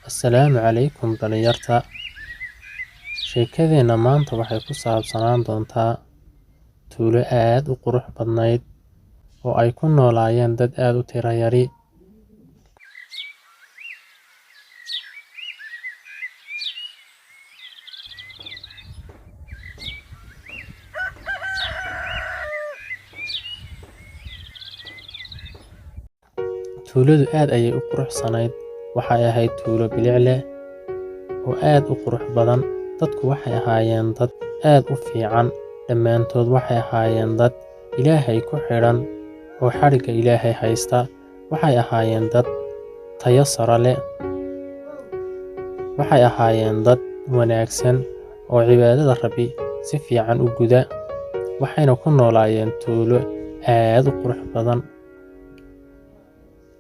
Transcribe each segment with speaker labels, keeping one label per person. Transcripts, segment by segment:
Speaker 1: Assalaamu calaykum dhalinyarta. Sheekadeena maanta waxay ku saabsanaan doontaa tuulo aad u qurux badnayd oo ay ku noolaayeen dad aad u tiro yari. Tuuladu aad ayay u quruxsanayd. Waxay ahayd tuulo bilic leh oo aad u qurux badan. Dadku waxay ahaayeen dad aad u fiican. Dhammaantood waxay ahaayeen dad Ilaahay ku xidhan oo xadhigga Ilaahay haysta. Waxay ahaayeen dad tayo sare leh. Waxay ahaayeen dad wanaagsan oo cibaadada Rabbi si fiican u guda. Waxayna ku noolaayeen tuulo aad u qurux badan.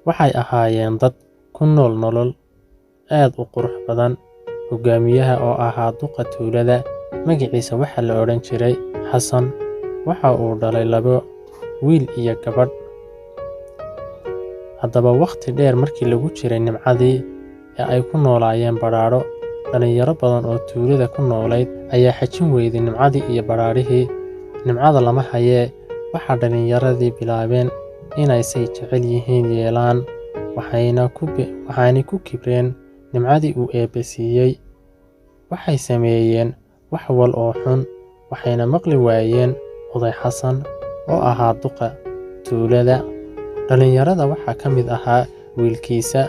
Speaker 1: Waxay ahaayeen dad ku nool nolol aad u qurux badan. Hogaamiyaha oo ahaa duqa tuulada magaciisa waxaa la odhan jiray Xasan. Waxa uu dhalay 2 wiil iyo gabadh. Haddaba waqti dheer markii lagu jiray nimcadii ee ay ku noolaayeen badhaadho, dhalinyaro badan oo tuulada ku noolayd ayaa xajin weyday nimcadii iyo badhaadhihii. Nimcada lama hayee. Waxaa dhalinyaradii bilaabeen inay say jecel yihiin yeelaan. Waxayna ku kibreen nimcadii uu Eebbe siiyey. Waxay sameeyeen wax wal oo xun. Waxayna maqli waayeen oday Xasan oo ahaa duqa tuulada. Dhalinyarada waxaa ka mid ahaa wiilkiisa.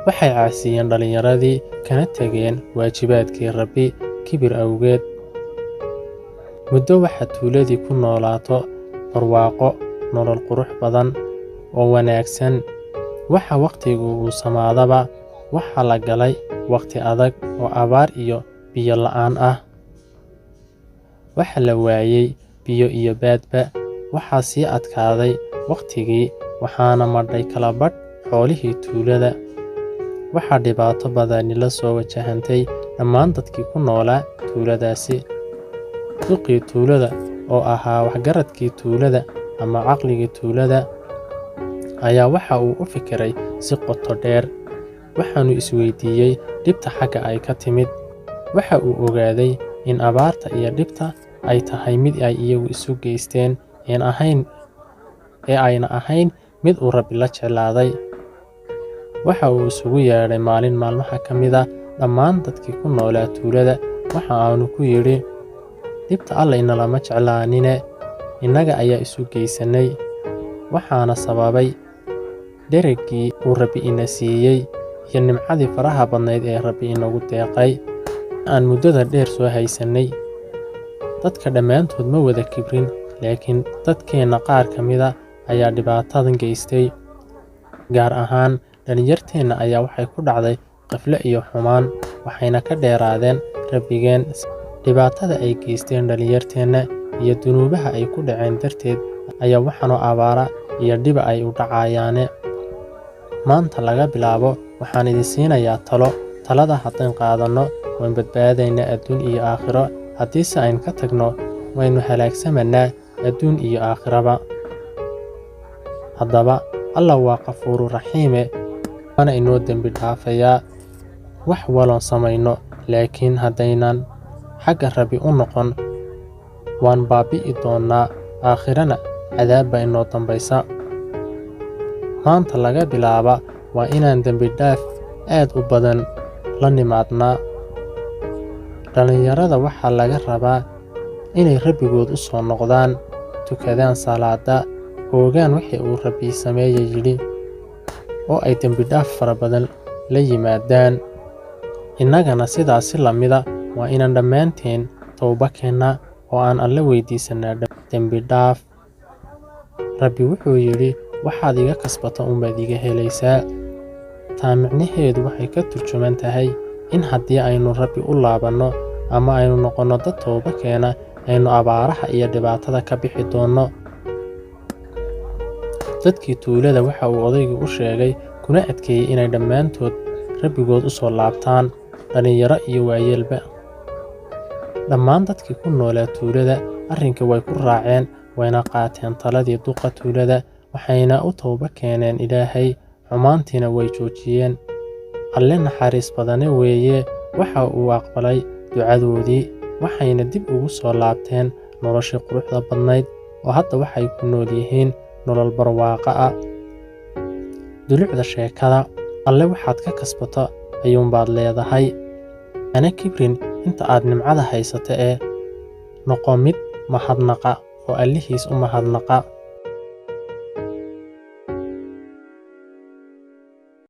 Speaker 1: Waxay caasiyeen dhalinyaradii kana tageen waajibaadkii Rabbi kibir awgeed. Muddo waxaa tuuladii ku noolaato barwaaqo, nolol qurux badan oo wanaagsan. Waxa waqtigu uu samaadaba waxaa la galay waqti adag oo abaar iyo biyo la'aan ah. Waxa la waayey biyo iyo baadba. Waxaa sii adkaaday waqtigii waxaana madhay kala badh xoolihii tuulada. Waxaa dhibaato badani la soo wajahantay dhammaan dadkii ku noolaa tuuladaasi. Duqii tuulada oo ahaa waxgaradkii tuulada ama caqligii tuulada ayaa waxa uu u fikiray si qoto dheer. Waxaanu isweydiiyey dhibta xagga ay ka timid. Waxa uu ogaaday in abaarta iyo dhibta ay tahay mid ay iyagu isu geysteen ayna ahayn mid uu Rabbi la jeclaaday. Waxa uu isugu yeedhay maalin maalmaha ka mid ah dhammaan dadkii ku noolaa tuulada. Waxa aanu ku yidhi, dhibta Alle inalama jeclaanine, innaga ayaa isu geysanay. Waxaana sababay dhereggii uu Rabbi ina siiyey iyo nimcadii faraha badnayd ee Rabbi inagu deeqay aan muddada dheer soo haysanay. Dadka dhammaantood ma wada kibrin, laakiin dadkeenna qaar ka mida ayaa dhibaatadan geystay. Gaar ahaan dhalinyarteenna ayaa waxay ku dhacday qafle iyo xumaan. Waxayna ka dheeraadeen Rabbigeen. Dhibaatada ay geysteen dhalinyarteenna iyo dunuubaha ay ku dhaceen darteed ayaa waxaanoo abaara iyo dhiba ay u dhacayaane. Maanta laga bilaabo waxaan idin siinayaa talo. Talada haddaan qaadanno waan badbaadaynaa adduun iyo aakhiro. Haddiise aynu ka tagno waynu halaagsamanaa adduun iyo aakhiraba. Haddaba Allah waa qafuuru raxiime, waana inoo dembi dhaafayaa wax waloon samayno. Laakiin haddaynan xagga Rabbi u noqon waan baabi'i doonnaa. Aakhirana cadaab baa inoo dambaysa. Maanta laga bilaaba waa inaan dembi dhaaf aad u badan la nimaadnaa. Dhalinyarada waxaa laga rabaa inay Rabbigood u soo noqdaan, tukadaan salaada, oogaan wixii uu Rabbi sameeye yidhi, oo ay dembi dhaaf fara badan la yimaadaan. Innagana sidaasi la mida waa inaan dhammaanteen towba keennaa oo aan Alle weydiisanaa dembi dhaaf. Rabbi wuxuu yidhi, waxaad iga kasbato unbaad iga helaysaa. Taa micnaheedu waxay ka turjuman tahay in haddii aynu Rabbi u laabanno ama aynu noqonno dad towba keena, aynu abaaraha iyo dhibaatada ka bixi doonno. Dadkii tuulada waxa uu odaygu u sheegay kuna adkeeyey inay dhammaantood Rabbigood u soo laabtaan, dhalinyaro iyo waayeelba. Dhammaan dadkii ku noolaa tuulada arrinka way ku raaceen. Wayna qaateen taladii duqa tuulada. Waxayna u towba keeneen Ilaahay. xumaantiina way joojiyeen. alle naxariis badane weeye, waxa uu aqbalay ducadoodii, waxayna dib ugu soo laabteen noloshii quruxda badnayd oo hadda waxay ku nool yihiin nolol barwaaqo ah. Dulucda sheekada: alle waxaad ka kasbato ayuunbaad leedahay. Hana kibrin inta aad nimcada haysato noqo mid mahadnaqa oo Allihiis u mahadnaqa.